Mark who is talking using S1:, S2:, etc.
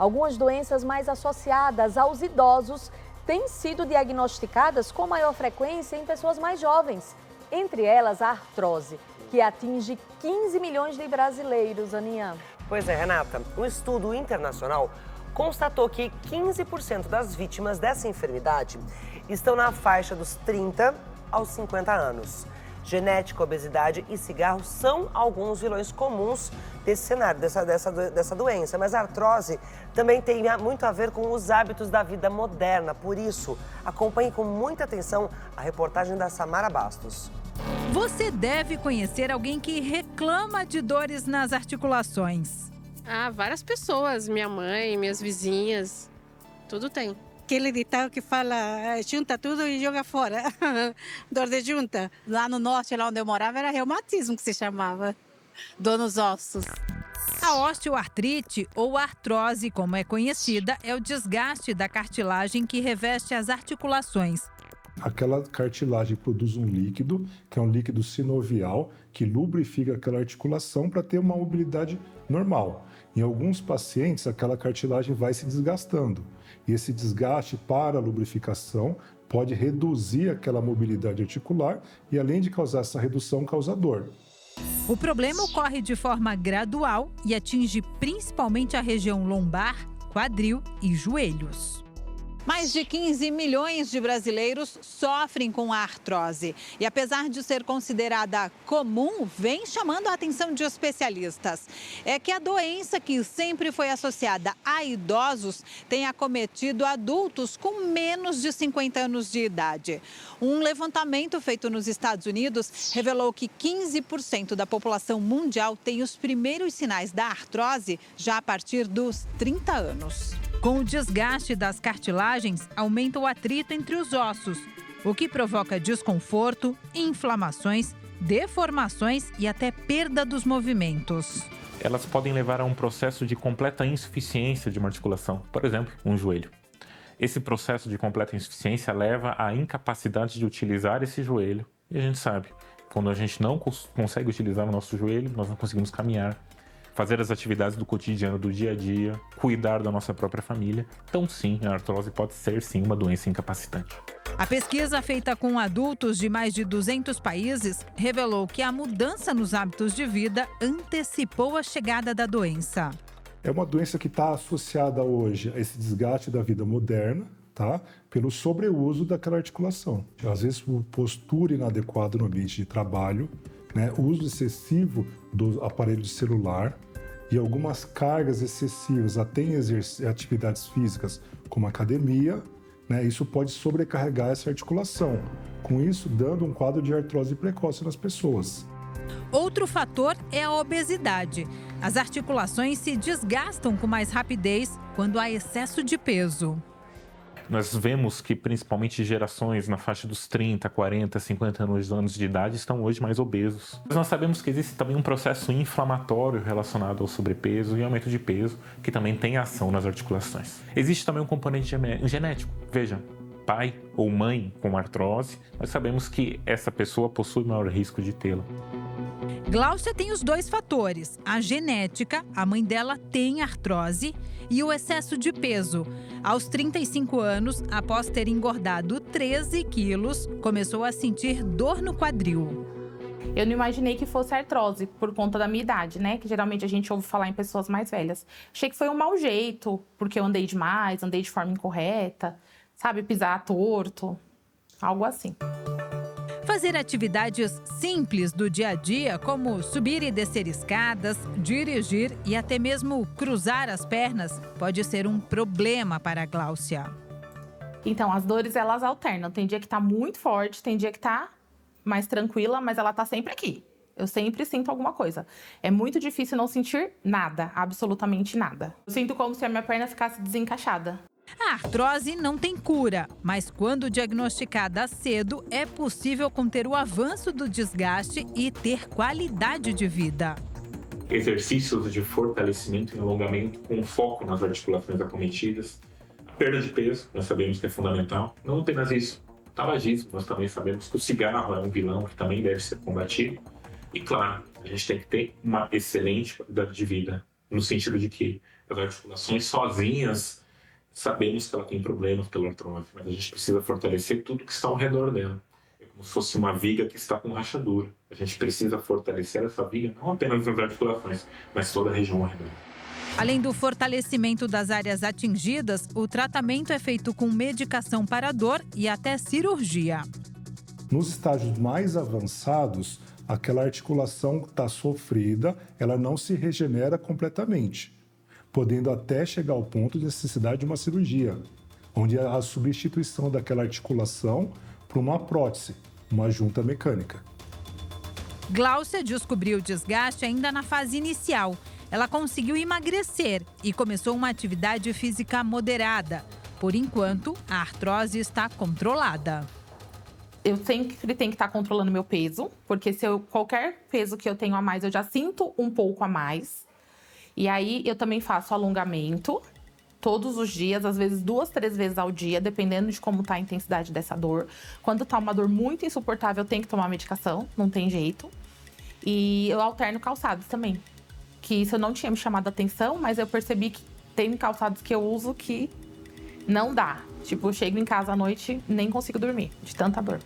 S1: Algumas doenças mais associadas aos idosos têm sido diagnosticadas com maior frequência em pessoas mais jovens. Entre elas, a artrose, que atinge 15 milhões de brasileiros, Aninha.
S2: Pois é, Renata. Um estudo internacional constatou que 15% das vítimas dessa enfermidade estão na faixa dos 30 aos 50 anos. Genética, obesidade e cigarro são alguns vilões comuns desse cenário, dessa doença. Mas a artrose também tem muito a ver com os hábitos da vida moderna. Por isso, acompanhe com muita atenção a reportagem da Samara Bastos.
S3: Você deve conhecer alguém que reclama de dores nas articulações.
S4: Várias pessoas. Minha mãe, minhas vizinhas, tudo tem.
S5: Aquele ditado que fala, junta tudo e joga fora. Dor de junta. Lá no norte, lá onde eu morava, era reumatismo que se chamava. Dor nos ossos.
S3: A osteoartrite, ou artrose, como é conhecida, é o desgaste da cartilagem que reveste as articulações.
S6: Aquela cartilagem produz um líquido, que é um líquido sinovial, que lubrifica aquela articulação para ter uma mobilidade normal. Em alguns pacientes, aquela cartilagem vai se desgastando. E esse desgaste para a lubrificação pode reduzir aquela mobilidade articular e, além de causar essa redução, causa dor.
S3: O problema ocorre de forma gradual e atinge principalmente a região lombar, quadril e joelhos. Mais de 15 milhões de brasileiros sofrem com a artrose. E apesar de ser considerada comum, vem chamando a atenção de especialistas. É que a doença, que sempre foi associada a idosos, tem acometido adultos com menos de 50 anos de idade. Um levantamento feito nos Estados Unidos revelou que 15% da população mundial tem os primeiros sinais da artrose já a partir dos 30 anos. Com o desgaste das cartilagens, aumenta o atrito entre os ossos, o que provoca desconforto, inflamações, deformações e até perda dos movimentos.
S7: Elas podem levar a um processo de completa insuficiência de uma articulação, por exemplo, um joelho. Esse processo de completa insuficiência leva à incapacidade de utilizar esse joelho. E a gente sabe, quando a gente não consegue utilizar o nosso joelho, nós não conseguimos caminhar, fazer as atividades do cotidiano, do dia a dia, cuidar da nossa própria família. Então sim, a artrose pode ser sim uma doença incapacitante.
S3: A pesquisa feita com adultos de mais de 200 países revelou que a mudança nos hábitos de vida antecipou a chegada da doença.
S6: É uma doença que está associada hoje a esse desgaste da vida moderna, tá? Pelo sobreuso daquela articulação. Às vezes, por postura inadequada no ambiente de trabalho, o uso excessivo do aparelho celular e algumas cargas excessivas até em atividades físicas, como academia, isso pode sobrecarregar essa articulação, com isso dando um quadro de artrose precoce nas pessoas.
S3: Outro fator é a obesidade. As articulações se desgastam com mais rapidez quando há excesso de peso.
S7: Nós vemos que principalmente gerações na faixa dos 30, 40, 50 anos de idade estão hoje mais obesos. Mas nós sabemos que existe também um processo inflamatório relacionado ao sobrepeso e aumento de peso, que também tem ação nas articulações. Existe também um componente genético. Veja, pai ou mãe com artrose, nós sabemos que essa pessoa possui maior risco de tê-la.
S3: Gláucia tem os dois fatores, a genética, a mãe dela tem artrose, e o excesso de peso. Aos 35 anos, após ter engordado 13 quilos, começou a sentir dor no quadril.
S8: Eu não imaginei que fosse artrose por conta da minha idade, né? Que geralmente a gente ouve falar em pessoas mais velhas. Achei que foi um mau jeito, porque eu andei demais, andei de forma incorreta, sabe? Pisar torto, algo assim.
S3: Fazer atividades simples do dia a dia, como subir e descer escadas, dirigir e até mesmo cruzar as pernas, pode ser um problema para a Gláucia.
S8: Então, as dores, elas alternam. Tem dia que tá muito forte, tem dia que tá mais tranquila, mas ela tá sempre aqui. Eu sempre sinto alguma coisa. É muito difícil não sentir nada, absolutamente nada. Eu sinto como se a minha perna ficasse desencaixada.
S3: A artrose não tem cura, mas quando diagnosticada cedo, é possível conter o avanço do desgaste e ter qualidade de vida.
S7: Exercícios de fortalecimento e alongamento com foco nas articulações acometidas. A perda de peso, nós sabemos que é fundamental. Não apenas isso, tabagismo, nós também sabemos que o cigarro é um vilão que também deve ser combatido. E claro, a gente tem que ter uma excelente qualidade de vida, no sentido de que As articulações sozinhas, sabemos que ela tem problemas pela artrose, mas a gente precisa fortalecer tudo que está ao redor dela. É como se fosse uma viga que está com rachadura. A gente precisa fortalecer essa viga, não apenas as articulações, mas toda a região ao redor.
S3: Além do fortalecimento das áreas atingidas, o tratamento é feito com medicação para dor e até cirurgia.
S6: Nos estágios mais avançados, aquela articulação que está sofrida, ela não se regenera completamente, podendo até chegar ao ponto de necessidade de uma cirurgia, onde é a substituição daquela articulação por uma prótese, uma junta mecânica.
S3: Gláucia descobriu o desgaste ainda na fase inicial. Ela conseguiu emagrecer e começou uma atividade física moderada. Por enquanto, a artrose está controlada.
S8: Eu sempre tenho que estar controlando meu peso, porque qualquer peso que eu tenho a mais, eu já sinto um pouco a mais. E aí, eu também faço alongamento todos os dias, às vezes 2, 3 vezes ao dia, dependendo de como está a intensidade dessa dor. Quando está uma dor muito insuportável, eu tenho que tomar medicação, não tem jeito. E eu alterno calçados também, que isso não tinha me chamado a atenção, mas eu percebi que tem calçados que eu uso que não dá. Tipo, eu chego em casa à noite, nem consigo dormir, de tanta dor.